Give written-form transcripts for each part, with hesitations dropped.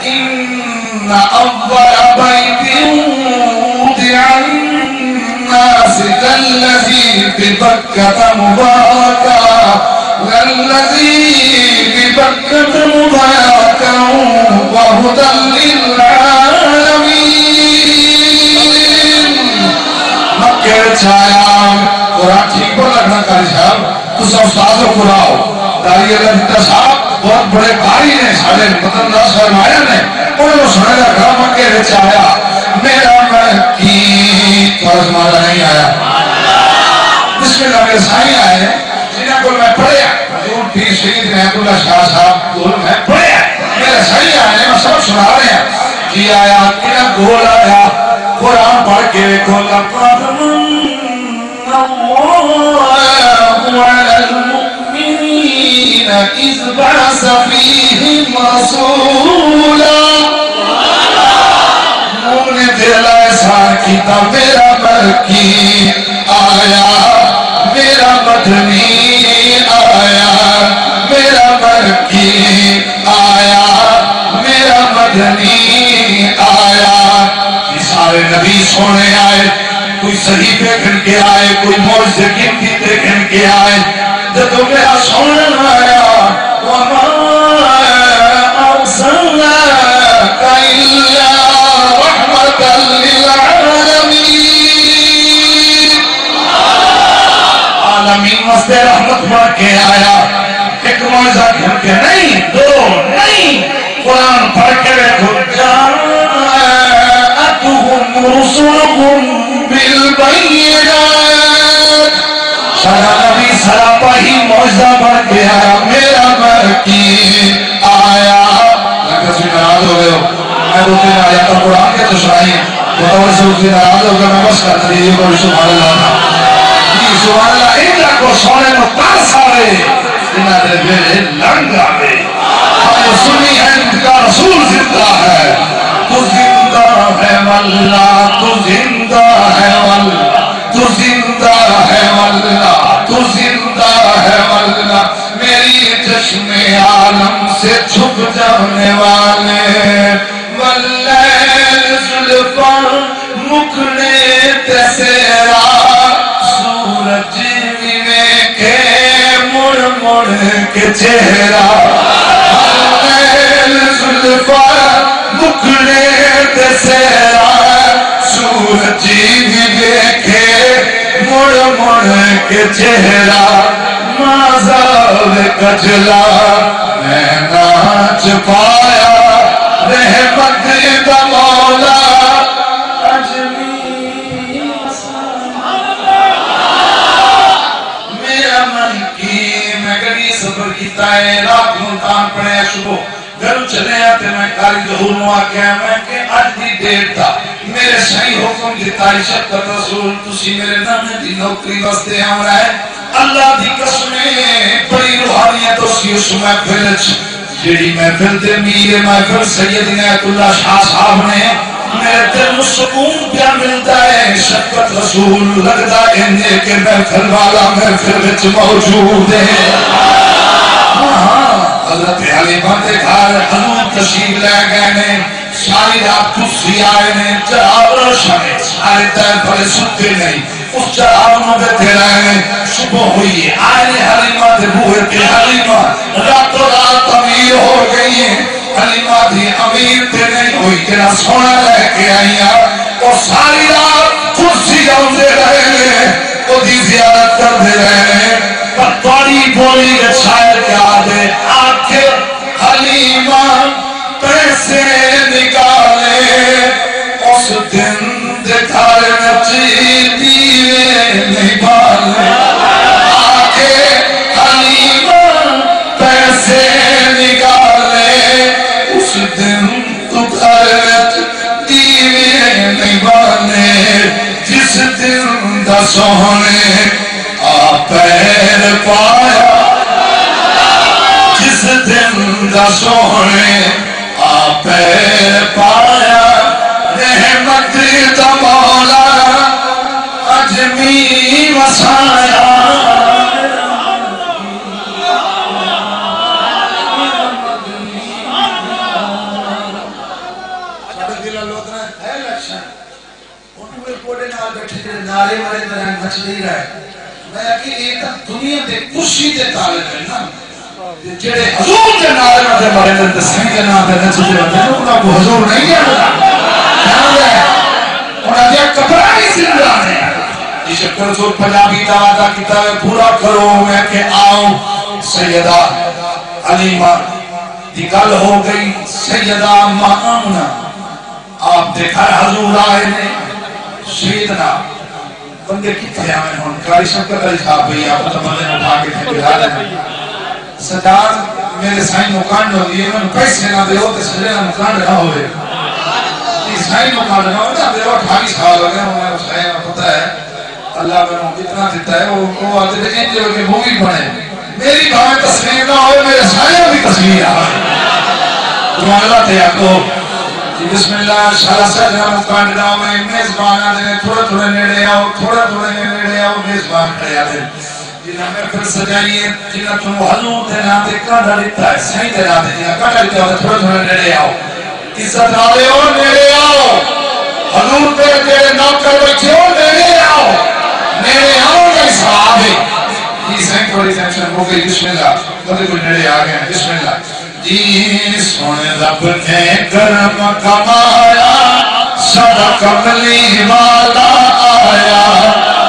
ان اول بیت وضع للناس للذی ببکۃ مبارکا وہدی للعالمین. مکے چھایا قرآن ٹھیک کو لگنا کاری صاحب تو سب استاذوں کو لاؤ. داری اللہ جتہ صاحب بہت بڑے قاری نے سارے مطلب نہ سرمایا نے انہوں نے سنے لگا مکے چھایا میرا مکی فرض مارا نہیں آیا. بسم اللہ میرے سائیں آئے جنہیں کو میں پڑھیا حضور پیر شہید محمد اللہ شاہ صاحب کو میں پڑھیا میرے سائیں آئے میں سب سنا رہے ہیں جی آیا انہیں گول آیا قرآن پڑھ کے کھولا لَقَدْ مَنَّ اللَّهُ عَلَى الْمُؤْمِنِينَ إِذْ بَعَثَ فِيهِمْ رَسُولًا. مومن دل احسان کیتا میرا مکی آیا میرا مدنی آیا میرا مکی آیا میرا مدنی آیا. یہ سارے نبی سونے آئے کوئی صحیفے گھن کے آئے کوئی معجزے گنتی گھن کے آئے جب میرا سونے آیا وَمَا أَرْسَلْنَاكَ إِلَّا رَحْمَةً لِلْعَالَمِينَ. عالمین واسطے رحمت پڑھ کے آیا ایک معجزہ گھن کے نہیں دو نہیں قرآن پڑھ کے دیکھو جاءتهم رسلهم بالبينات. سارا نبی سراپا ہی معجزہ پڑھ کے آیا میرا مکی آیا. لگتا سے ناراض ہو گئے ہو میں دو تین آیات قرآن کے تو سنائی بطور سے اس دن ناراض ہو گیا میں بس کرتا دیجیے کو سبحان اللہ تھا جی سبحان اللہ انہا کو سونے میں پاس آوے انہا دے میرے لنگ آوے ہم سنی ہے ان کا رسول زندہ ہے تو زندہ ہے واللہ تو زندہ ہے واللہ تو زندہ ہے واللہ تو زندہ ہے واللہ میری چشم عالم سے چھپ جانے والے واللیل زلفاں مکھنے تیسرا سورج میں کے مڑ مڑ کے چہرہ واللیل زلفاں مکھنے تیسرا سورج میں کے مڑ مڑ کے چہرہ مازال کجلا میں ناچ پایا رحمت دا مولا میرا من کی میں گڑی سفر کیتا ہے رات ملتان پڑے صبح گھر چلے آتے میں کاری ظہور نوا کیا میں کہ آج دی دیر تھا میرے صحیح حکم دیتا ہے شفقت رسول تسی میرے نانے دی نوکری واسطے ہمارا ہے اللہ دی قسمیں بڑی روحانیت اس کی اس محفل جیڑی محفل دے میر محفل سید عنایت اللہ شاہ صاحب نے میرے دل میں سکون پیا ملتا ہے شفقت رسول لگتا ہے کہ محفل والا محفل وچ موجود ہے. حضرت حلیمہ دے گھر حضور تشریف لے گئے نے ساری رات کسی آئے نے چراغ روشن ہے سارے تیر پڑے سکتے نہیں اس چراغ میں بیٹھے رہے ہیں صبح ہوئی آئے نے حلیمہ دے بوئے کہ حلیمہ راتوں رات امیر ہو گئی ہیں. حلیمہ دی امیر تے نہیں ہوئی جنا سونا لے کے آئی ہیں اور ساری رات کسی آؤندے رہے ہیں وہ دی زیارت کر دے رہے ہیں پر توڑی بولی کے شاعر کیا دے آخر حلیمہ پیسے نکالے اس دن دکھار نچی دیوے نہیں بالے آخر حلیمہ پیسے نکالے اس دن دکھار نچی دیوے نہیں بالے جس دن دا سونے پیر پایا جس دن دا سونے پیر پایا رحمت دا مولا اجمی وسایا. الیکشن انہوں نے کوڑے نال بیٹھے جڑے نعرے والے دران بچ نہیں رہے میں کہ ایک دنیا دے کرسی دے طالب ہے نا جڑے حضور دے نعرے والے مرے تے سنگ دے نام تے نچدے ہوندے انہاں کو حضور نہیں ہے انہاں دے کپڑا نہیں زندہ ہے یہ شکر رسول پنجابی دا وعدہ کیتا ہے پورا کرو میں کہ آؤ سیدہ علیمہ دی گل ہو گئی سیدہ مامونہ آپ دے گھر حضور آئے نے سیدنا بندے کتنے آئے ہوں قاری شفقت علی صاحب بھئی آپ تو بندے اٹھا کے تھے بلا لیں سجاد میرے سائن مکان ہو گئی میں پیسے نہ دے ہو تو سجدہ مکان نہ ہوئے یہ سائن مکان نہ ہوئے اب 28 سال ہو گئے ہمیں اس آئے میں پتہ ہے اللہ میں اتنا دیتا ہے وہ آتے تھے ان جو کہ مووی بنے میری بھاویں تصویر نہ ہوئے میرے سائن بھی تصویر آئے تو اللہ تے آکو بسم اللہ شالا سجدہ مکان نہ ہوئے میزبان آدھے تھوڑا تھوڑے نیڑے آؤ تھوڑا تھوڑے نیڑے آؤ میزبان کھڑے آدھے جنہاں میں پھر سجائیے جنہاں تم حضور تے نام تے کانڈا لیتا ہے صحیح تے نام تے جنہاں کانڈا لیتا ہے تھوڑا تھوڑا نیڑے آؤ عزت آلے ہو نیڑے آؤ حضور تے تیرے نوکر بیٹھے ہو نیڑے آؤ کا حساب ہے یہ صحیح تھوڑی ٹینشن ہو گئی بسم اللہ بندے کوئی نیڑے آ گئے بسم اللہ جی سونے رب نے کرم کمایا سارا کملی والا آیا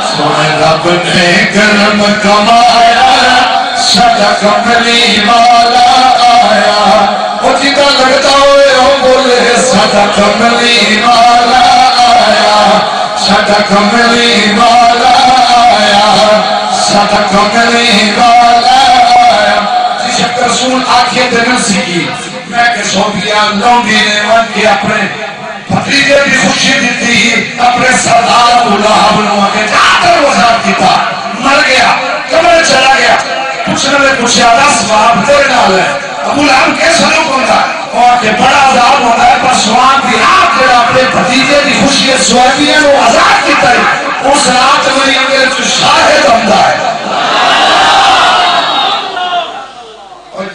سونے رب نے کرم کمایا سارا کملی والا آیا وہ جتا لگتا ہوئے ہو بولے سارا کملی والا آیا سارا کملی والا آیا سارا کملی والا رسول آنکھیں دنل سکی میں کہ صوفیہ لونگی نے من کے اپنے بھتیجے بھی خوشی دیتی اپنے سردار اللہ بنوا کے جاتر وزار کیتا مر گیا قبر چلا گیا پوچھنے میں پوچھا 10 باپ تیرے نال ہے ابو لہب کیسا لوگ ہوتا ہے اور کہ بڑا عذاب ہوتا ہے پر سوان دی آپ جڑا اپنے بھتیجے دی خوشی صوفیہ نے عذاب کیتا ہے اس رات میں یہ تو شاہد ہوتا ہے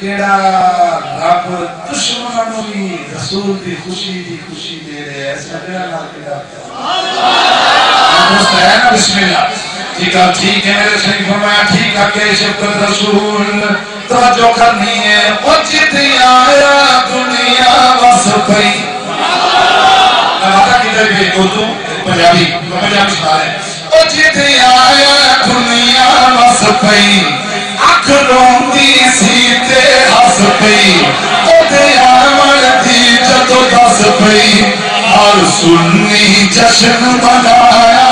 جیڑا رب دشمنوں بھی رسول دی خوشی دے رہے ہیں سجدہ نال کیڑا دوست ہے نا بسم اللہ ٹھیک ہے میرے شریف فرمایا ٹھیک ہے کہ شفقت رسول توجہ کرنی ہے او جتنی آیا دنیا بس پئی وعدہ کدھر بھی اردو پنجابی شعر ہے او جتنی آیا دنیا بس پئی اکھ روندی سی تے ہس پئی او تے آمن دی جدو دس پئی ہر سنی جشن منایا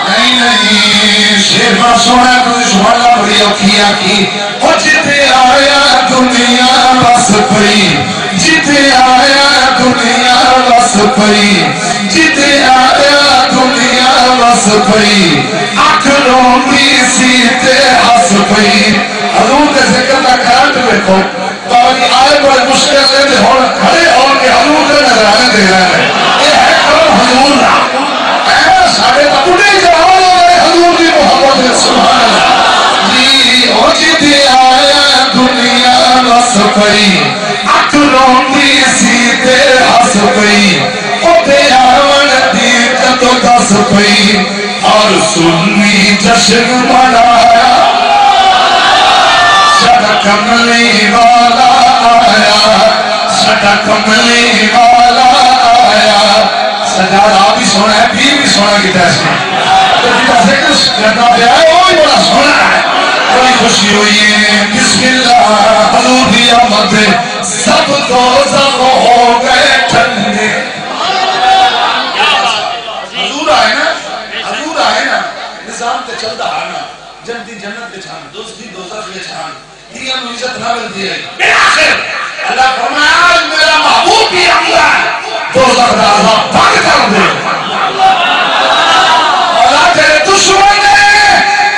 نہیں شیر پر سونا تو شوالا بڑی اوکھیا کی او جتے آیا دنیا بس پئی جتے آیا دنیا بس پئی جتے آیا دنیا بس پئی اکھ روندی سی تے ہس پئی حضور کے ذکر کا کرانٹ دیکھو باوی آئے بڑے مشکل سے دے ہونا کھڑے ہوں کہ حضور کے نظرانے دے رہے ہیں یہ ہے کرم حضور را اے ساڑھے تبڑی جہاں لے حضور کی محبت سبحان اللہ جی ہو جیتی آیا دنیا بس پئی اکھ روندی سی تے ہس پئی او تے آمن دی جدو دس پئی اور سنی جشن منایا سڑا کملی والا آیا سڑا کملی والا آیا سجادہ بھی سونا ہے پیر بھی سونا کی تیسے تو جیتا سے کچھ کرنا پہ آئے وہی بڑا سونا ہے بڑی خوشی ہوئی ہے بسم اللہ حضور دی آمد سب دوزخ ہو گئے ٹھنڈے نظام تے چلتا آنا جنتی جنت کے چھان دوستی دوزخ کے چھان یہ ہم عزت نہ ملتی ہے بآخر اللہ فرمایا آج میرا محبوب بھی آمدہ ہے دوزخ دا عذاب بھاگ کر دے اللہ تیرے دشمن نے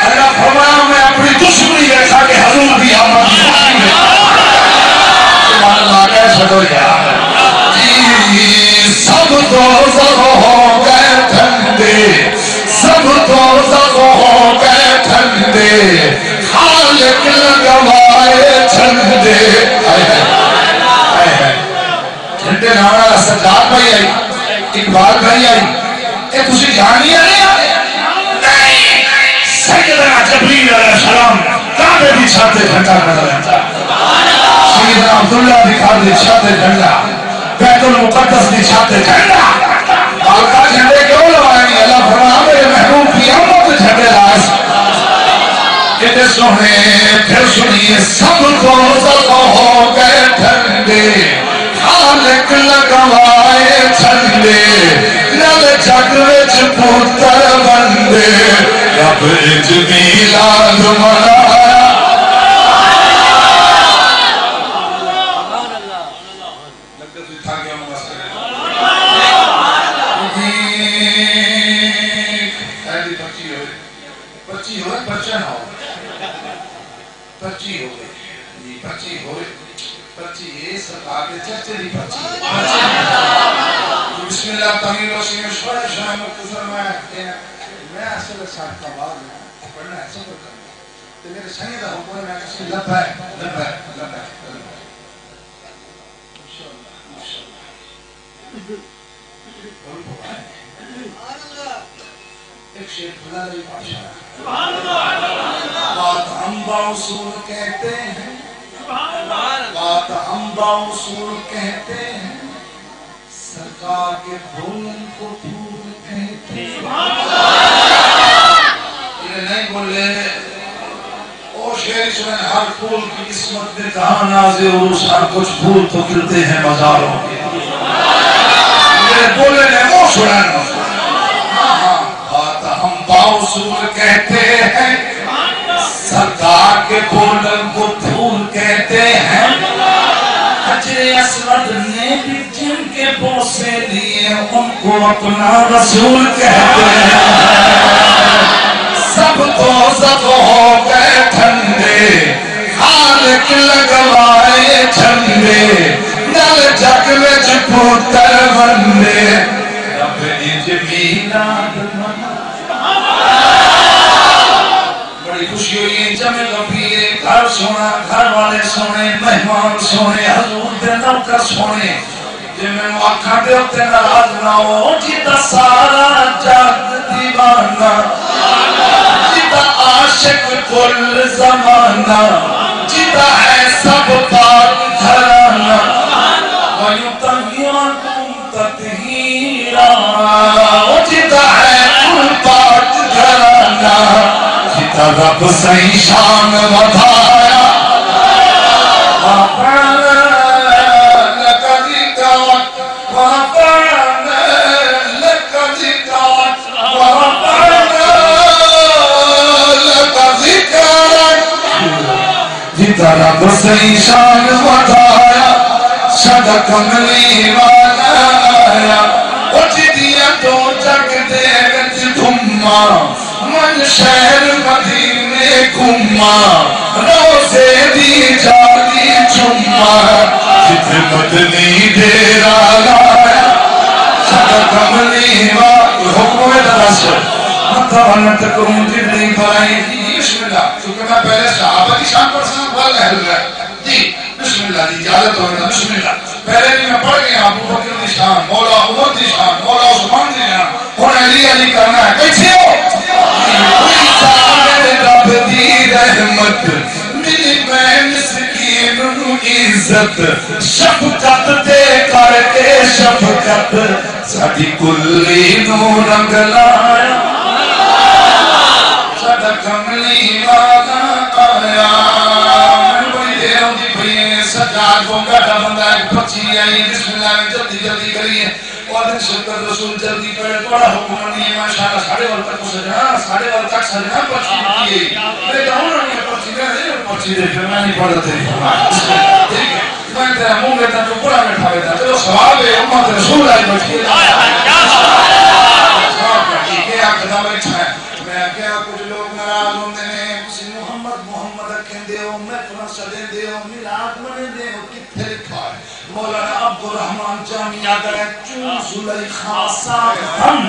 اللہ فرمایا میں اپنی دشمنی ایسا کہ حضور بھی آمد ہے سبحان اللہ کیسا دو یار جی سب دوزخ ہو گئے ٹھنڈے سب دوزخ ہو گئے ٹھنڈے خالق لگوائے ٹھنڈے ٹھنڈے نانا اقبال بھائی آئی اے تسی جانی آئی نہیں سیدنا جبریل علیہ السلام کعبے دی چھاتے جھنڈا کر رہتا سیدنا عبداللہ دی کار دی چھاتے جھنڈا بیت المقدس دی چھاتے جھنڈا آقا جھنڈے کیوں لوائیں اللہ فرما میرے محبوب کی امت جھنڈے لاس اتنے سونے پھر سنیے سب کو زدہ ہو گئے ٹھنڈے خالق لگوائے جھنڈے نل جگ وچ پتر بندے رب اج میلاد منایا بسم اللہ تعمیر وسیم شوائے شاہ مقتصر میں اصل ساتھ کا بعد پڑھنا ہے سب کرنا تو میرے سنگی دا حکم میں کسی لبھا ہے ایک شیخ بھلا لئی پاشا بات ہم باوصول کہتے ہیں بات ہم باوصول کہتے ہیں سرکار کے پھول کو پھول کہتے ہیں یہ نہیں بولے او شہری سنیں ہر پھول کی قسمت میں کہاں نازے عروس ہر کچھ پھول تو کھلتے ہیں مزاروں کے یہ بولے نہیں وہ سنیں بات ہم باوصول کہتے ہیں سرکار کے پھول کو پھول کہتے ہیں حجر اسود نے بھی جن کے بوسے لیے ان کو اپنا رسول کہتے ہیں سب تو زد ہو گئے ٹھنڈے خالق لگوائے جھنڈے نل جگ وچ پتر بندے رب اج میلاد بڑی خوشی ہوئی ہے جمع گھبیے گھر سونا گھر والے سونے مہمان سونے حضور دے نوکر سونے جی میں موقع دے ہوتے ناراض نہ ہو جیتا سارا جگ دیوانہ جیتا عاشق کل زمانہ جیتا ہے سب پاک گھرانہ وَيُطَهِّرَكُمْ تَطْهِيرًا جیتا ہے کل پاک گھرانہ جیتا رب صحیح شان ودھایا جیتا رب صحیح شان ودھایا شد کملی والا آیا اجدیا تو جگ دے گت دھما من شہر مدینے گھما روزے دی جاری چما جت مدنی ڈیرا لایا شد کملی والا حکم درسل متونت کروں جدی بھائی بسم اللہ کیونکہ میں پہلے صحابہ کی شان پر سنا بھال اہل ہے جی بسم اللہ دی اجازت ہوگا بسم اللہ پہلے بھی میں پڑھ گیا ابو بکر دی شان مولا عمر دی شان مولا عثمان دی شان ہن علی علی کرنا ہے کیسے ہو کوئی سارے رب دی رحمت ملی میں مسکین نو عزت شفقت دے کر کے شفقت ساڈی کلی نو رنگ لایا ساڈا کملی والا آیا سجاد کو گھٹا بندہ ایک پچھی آئی بسم اللہ میں جلدی جلدی کریے اور دن شفقت رسول جلدی پڑھے بڑا حکم نہیں ہے ماشاءاللہ ساڑھے وال تک ساڑھے وال تک سجنا پچھی دیئے میں کہوں نا کہ پچھی دے پھر میں نہیں پڑھا تیری میں تیرا منہ لیتا تو بڑا بیٹھا بیٹھا چلو سواب ہے امت رسول آئی بچھی سواب بیٹھی کہ آپ خدا بیٹھا ہے میں کیا کچھ لوگ نراز ہوندے ہیں کسی محمد رکھیں دے ہو میں تمہیں سجیں دے ہو میلاد منے دے ہو کتھے لکھا ہے مولانا عبدالرحمن جامعہ در چون زلیخا ساکھن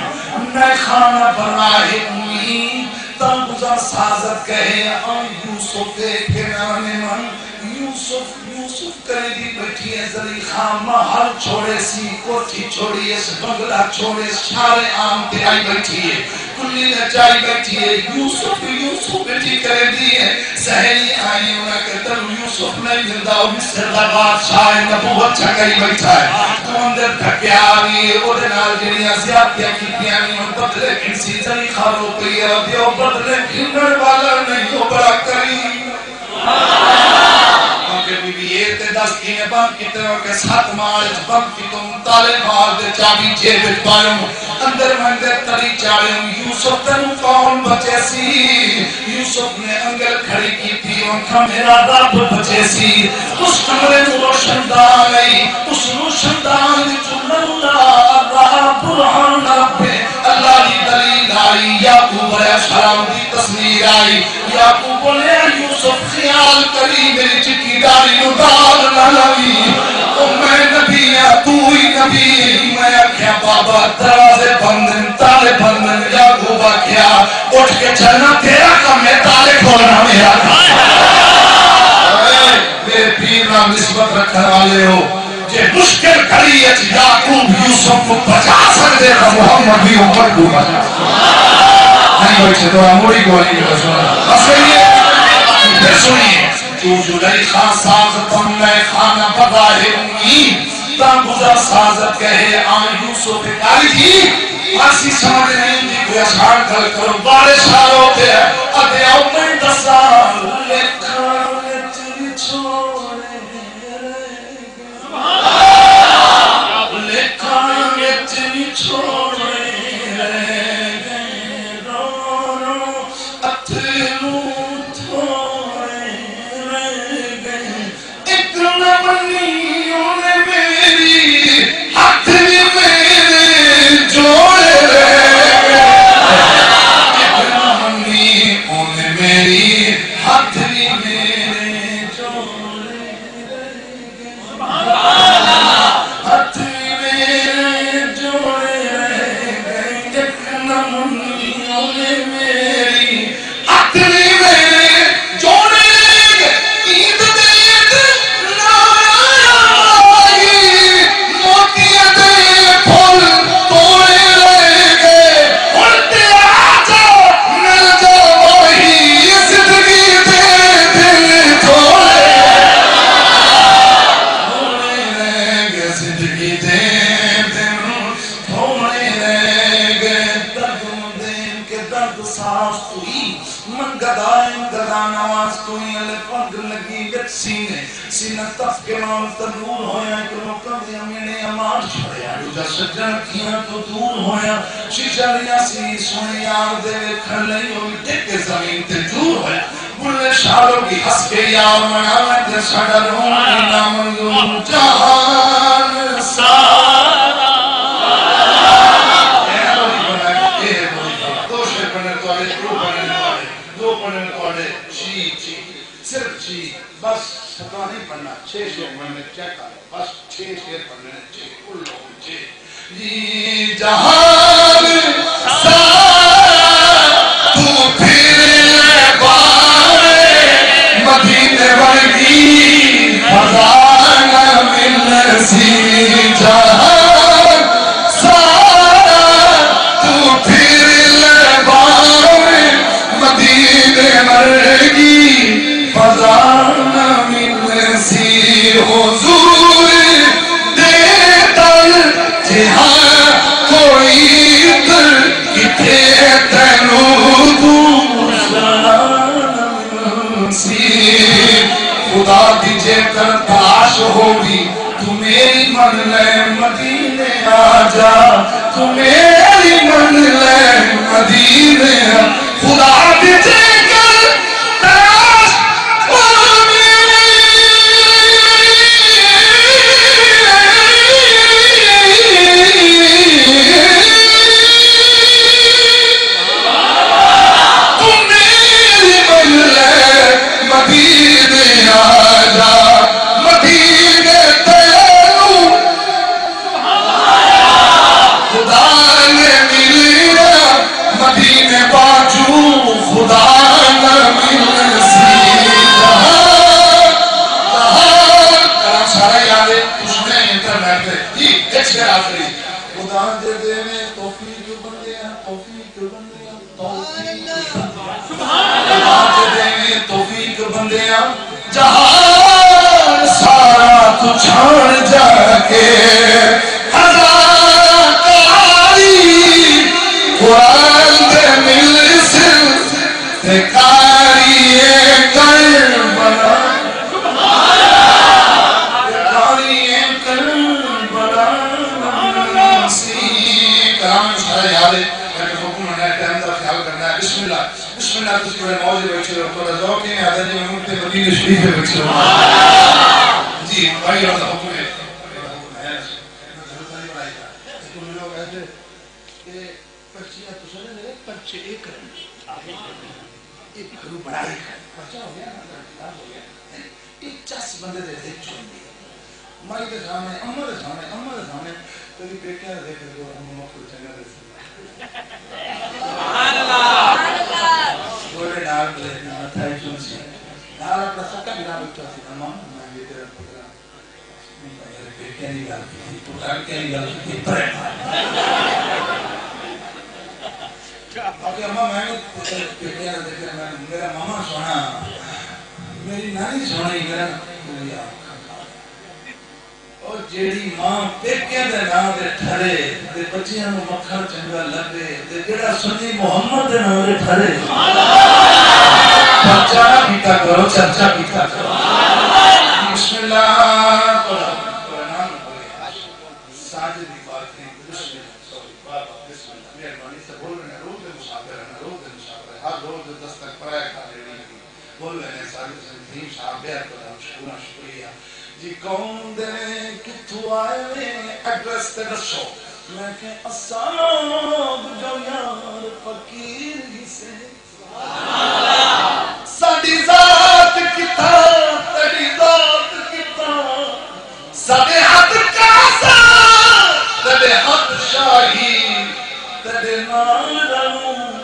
نئے خانہ براہ امید تن گزر سازت کہے آن یوسف کنانے من یوسف کرے دی بیٹھی ہے زلیخا محل چھوڑے سی کوٹھی چھوڑی ہے بنگلہ چھوڑے شار عام تے آئی بیٹھی ہے کلی نچائی بیٹھی ہے یوسف بیٹھی کرے دی ہے سہیلی آئی انہیں کہتا یوسف نہیں ملدا مصر دا بادشاہ نبوت چھکائی بیٹھا ہے تو اندر تھکیا آگئی اوڑے نال جنیاں زیادتیاں کی پیانی اور بدلے کنسی زلیخا رو پئی ہے دیو بدلے کھنڈر والا نہیں ہو بڑا کریم بی بی یہ تے دس کینے بند کیتے ہو کہ سات مال بند کی تم تالے مال دے چابی جیب پائوں اندر مندر تری چاڑیوں یوسف تنو کون بچے سی یوسف نے انگل کھڑی کی تھی انکھا میرا رب بچے سی اس کمرے روشندان گئی اس روشندان چنلہ رب برحان رب اللہ دی دلیل آئی یعقوب علیہ السلام دی تصویر آئی یعقوب بولے یوسف خیال کری میری چکی داری ندار نہ لگی میں نبی ہے تو ہی نبی میں آکھیا بابا دروازے بندن تالے بندن یعقوب آکھیا اٹھ کے چلنا تیرا کم ہے تالے کھولنا میرا کم میرے پیر نام نسبت رکھنے والے ہو جے مشکل کری ہے یعقوب یوسف کو بچا سکتے ہیں محمد بھی امت کو بچا نہیں بچے تو اموری کو نہیں بچا بس پھر سنیے تو زلیخا سازتم میں خانہ بظاہرنی تا گزر سازت کہے آن یوسف کاری تھی آسی سمجھ نہیں دی کوئی اشعار کل کرو بارش آ روتے ہیں ادھے آؤ میں دسار لکھانے تیری چھوڑے لکھانے تیری چھوڑے رو رو اتھلو دور ہویا کہ لوکاں دے میں امان چھڑیا جو سجن کیاں تو دور ہویا شیشہ ریا سی سونے یار دے کھڑ لئی ہوئی ٹک زمین تے دور ہویا بلے شاروں کی ہس کے یار مناوے تے ساڈا روم نام یوں جہان سارا دو شیر بنے توڑے دو بنے توڑے چی صرف چی بس ستا نہیں پڑھنا 6 شیر پڑھنے چیک کرو بس 6 شیر پڑھنے چیک کل لوگ چیک جی جہان سارا تو پھر بارے مدینے ورگی خزانہ مل سی جہان سارا تو پھر بارے مدینے ورگی خزانہ حضور دیتا جہاں کوئی در کتے تینو دوسرا سی خدا دیجے کر تاش ہوگی تو میری من لے مدینے آجا تو میری من لے مدینے خدا دیجے خدا کرتے جی ایک شعر آخری خدا دے دے میں توفیق بندے ہیں توفیق بندے ہیں خدا دے دے میں توفیق بندے ہیں جہان سارا تو چھاڑ جا کے ہزار کاری قرآن دے مل سر تے کاری کر بنا کاری کر بنا سی کرام سارے یادے حکم ہے ٹائم کا خیال کرنا ہے بسم اللہ تجھ کو موج بیٹھے ہو تو ذوق ہے حضرت جی مفتی مدینہ شریف میں بیٹھے ہو جی بھائی اور حکم ہے لوگ کہتے کہ پرچیاں تو سنے میرے پرچے ایک کریں ایک گھرو بڑا ہی پرچا ہو گیا ایک 50 بندے دے دیکھ چھوڑ دیا مائی کے سامنے اماں دے سامنے تیری بیٹیاں دیکھ دو ہم مکھل چنگا دے سبحان اللہ بولے نال بلے متھائی چونسی نال اپنا سکا بھی نال اٹھا سی اماں میں یہ تیرا پترا میرے بیٹیاں نہیں گل کی پترا کیا نہیں گل کی پرے اماں میں بیٹیاں دیکھ میرا ماما سونا میری نانی سونی میرا اور جیڑی ماں پیکیاں دے نام دے ٹھرے تے بچیاں نوں مکھن چنگا لگے تے جیڑا سنی محمد دے نام دے ٹھرے چرچا پیتا کرو بسم اللہ قرآن ساجد کی باتیں بسم اللہ مہربانی سے بول رہے ہیں روز مسافر ہر روز دستک پرائے کھا لینے کی بول رہے ہیں ساجد سے صاحب بیعت کرنا شکریہ جی کون دے کتھو آئے میں ایڈریس تے دسو میں کہ اصاب جو یار فقیر ہی سے ساڑی ذات کتاب تیری ذات کتاب ساڑے حد کاسا تیرے حد شاہی تیرے نارم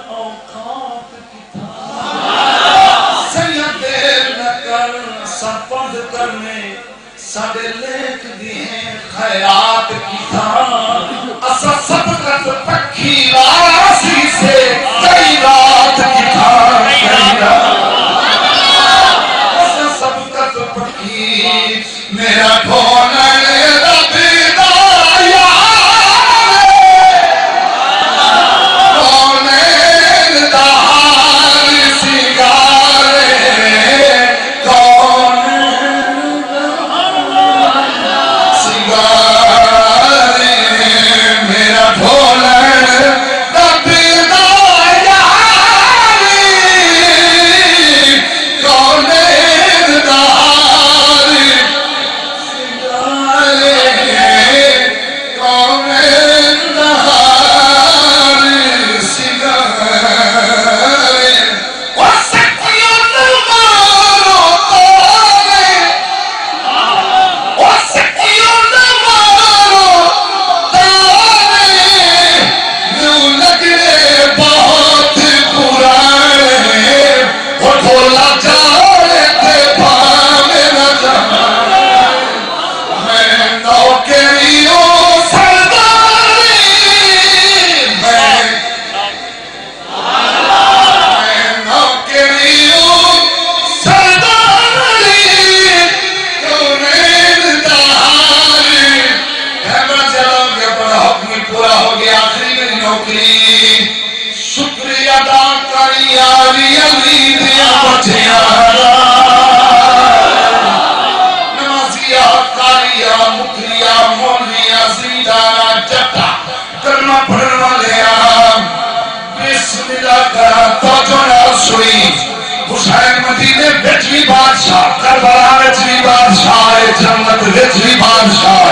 اوقات کتاب سید نہ کر سپد کرنے ساڑے لیک دیئے خیرات کی تھا اسا صدقت پکھی راسی سے کئی رات کی تھا اسا صدقت پکھی میرا بھونا رب دایا بھونے دہار سگارے حسین مدینے بچ بھی بادشاہ کربلا بچ بھی بادشاہ جنت بچ بھی بادشاہ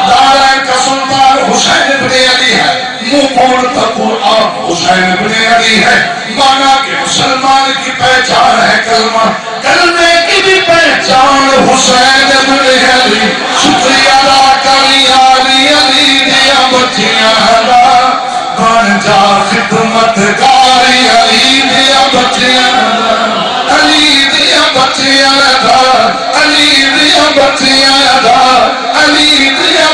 دارائن کا سلطان حسین ابن علی ہے منہ موڑ تک قرآن حسین ابن علی ہے مانا کہ مسلمان کی پہچان ہے کلمہ کلمے کی بھی پہچان حسین ابن علی شکریہ ادا کری علی دیا بچیاں بن جا خدمت کاری علی دیا بچیاں علی دیا بچیاں علی دیا بچیاں علی دیا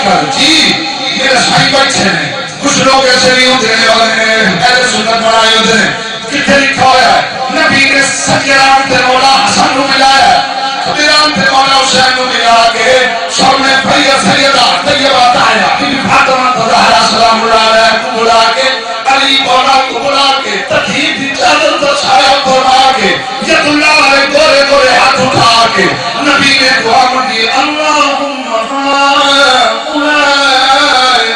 کر جی میرے سائیں بیٹھے ہیں کچھ لوگ ایسے نہیں ہوتے ہیں اہل سنت بنائے ہوتے ہیں کتنے لکھا ہوا ہے نبی نے سجران تے مولا حسن کو ملایا سجران تے مولا حسین کو ملا کے سب نے سیدہ طیبہ طاہرہ بی بی فاطمہ زہرا سلام اللہ علیہ کو بلا کے علی مولا کو بلا کے تطہیر دی چادر پر چھایا فرما کے ید اللہ علیہ گورے گورے ہاتھ اٹھا کے نبی نے دعا مانگی اللہم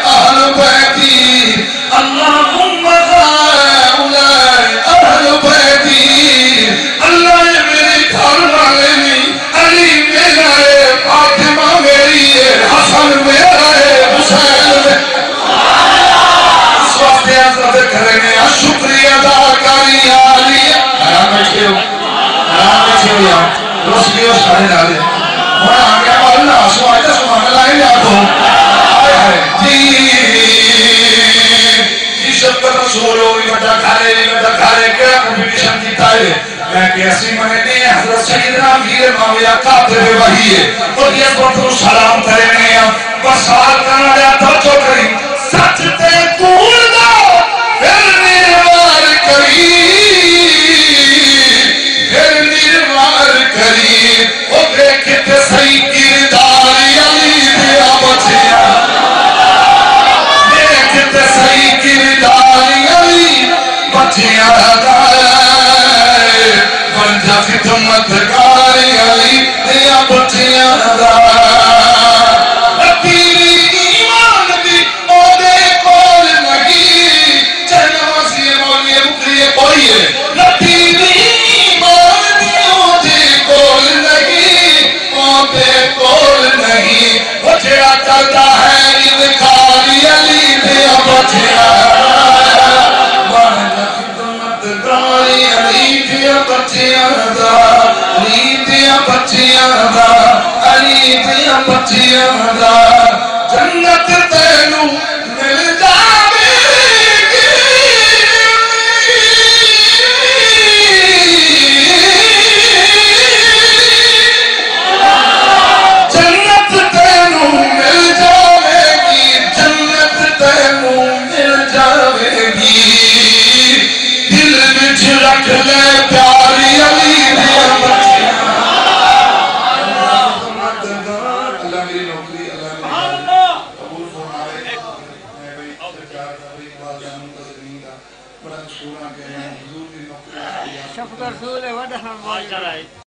اہل بیتی اللہم اہل بیتی اللہ یہ میرے گھر والے نہیں علی میرا ہے فاطمہ میری ہے حسن میرا ہے حسین میرا اس وقت عزت کریں گے شکریہ ادا کری علی حرام بیٹھے ہو یا رسلی و شاہی نالے ہونا آگیا اللہ سمائیتا سبحان اللہ ہی یاد ہو آئے ہے جی شفقت رسول ہوئی بڑا کھارے کیا کمپیٹیشن جیتا ہے میں کیسی منے نے حضرت سیدنا امیر معاویہ کاتب وحی ہے اور یہ پر سلام کرنے ہیں بس سوال کرنا لیا توجہ کریں سچ تے کول دو پھر نروار کری پھر نروار کری وہ دیکھتے صحیح کرداری علی دیا بچیا دیکھتے صحیح کرداری علی بچیا بنجا خدمت کاری علی دیا بچیا کرتا ہے انکاری علی دیا بچیا بانجا خدمت کاری علی دیا بچیا علی دیا بچیا علی دیا بچیا جنت تینو مل جاوے گی جنت تینو مل جاوے گی جنت تینو مل جاوے گی دل وچ رکھ لے پیاری علی دیا بچیا اللہ میری نوکری اللہ قبول فرمائے میں بھئی سرکار کا بھئی بات جانوں کا زمین کا بڑا مشہورہ کہ میں حضور کی نوکری شفقت رسول ہے وڈا